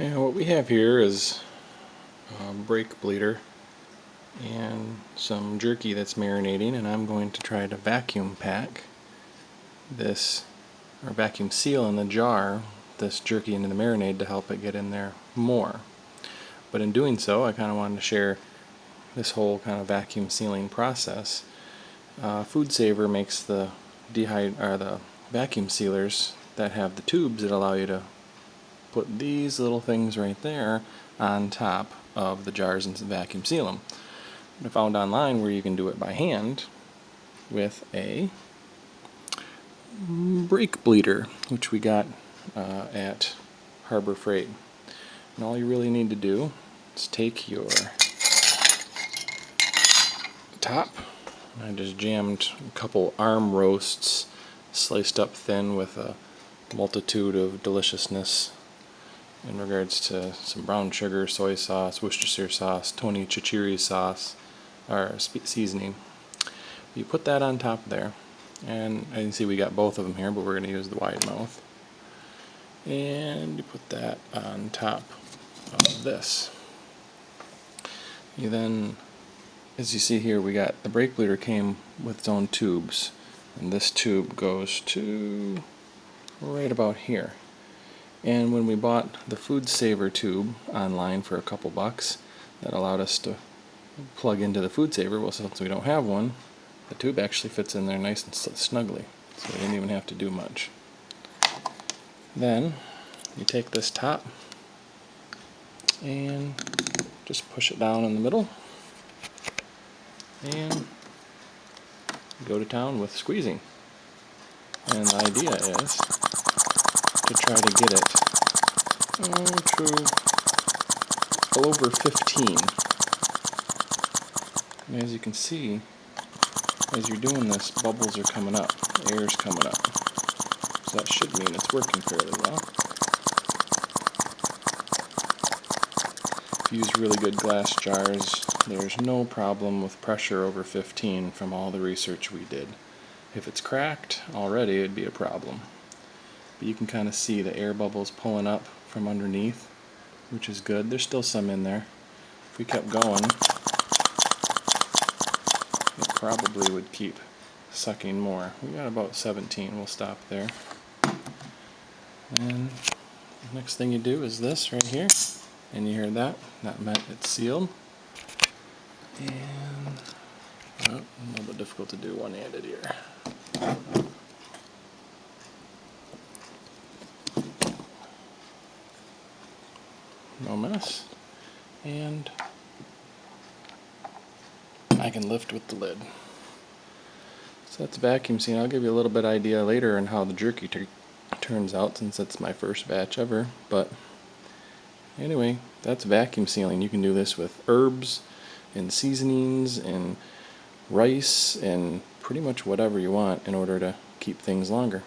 And what we have here is a brake bleeder and some jerky that's marinating, and I'm going to try to vacuum pack this, or vacuum seal in the jar, this jerky into the marinade to help it get in there more. But in doing so, I kind of wanted to share this whole kind of vacuum sealing process. Food Saver makes the vacuum sealers that have the tubes that allow you to put these little things right there on top of the jars and vacuum seal them. I found online where you can do it by hand with a brake bleeder, which we got at Harbor Freight. And all you really need to do is take your top. I just jammed a couple arm roasts sliced up thin with a multitude of deliciousness in regards to some brown sugar, soy sauce, Worcestershire sauce, Tony Chichiri sauce, or seasoning. You put that on top there, and I can see we got both of them here, but we're going to use the wide mouth. And you put that on top of this. You then, as you see here, we got the brake bleeder came with its own tubes, and this tube goes to right about here. And when we bought the Food Saver tube online for a couple bucks, that allowed us to plug into the Food Saver. Well, since we don't have one, the tube actually fits in there nice and snugly, so we didn't even have to do much. Then you take this top and just push it down in the middle and go to town with squeezing. And the idea is to try to get it to over 15. And as you can see, as you're doing this, bubbles are coming up, air's coming up. So that should mean it's working fairly well. If you use really good glass jars, there's no problem with pressure over 15 from all the research we did. If it's cracked already, it'd be a problem. But you can kind of see the air bubbles pulling up from underneath, which is good. There's still some in there. If we kept going, it probably would keep sucking more. We got about 17. We'll stop there. And the next thing you do is this right here. And you hear that? That meant it's sealed. And a little bit difficult to do one-handed here. No mess. And I can lift with the lid. So that's vacuum sealing. I'll give you a little bit idea later on how the jerky turns out, since it's my first batch ever. But anyway, that's vacuum sealing. You can do this with herbs and seasonings and rice and pretty much whatever you want in order to keep things longer.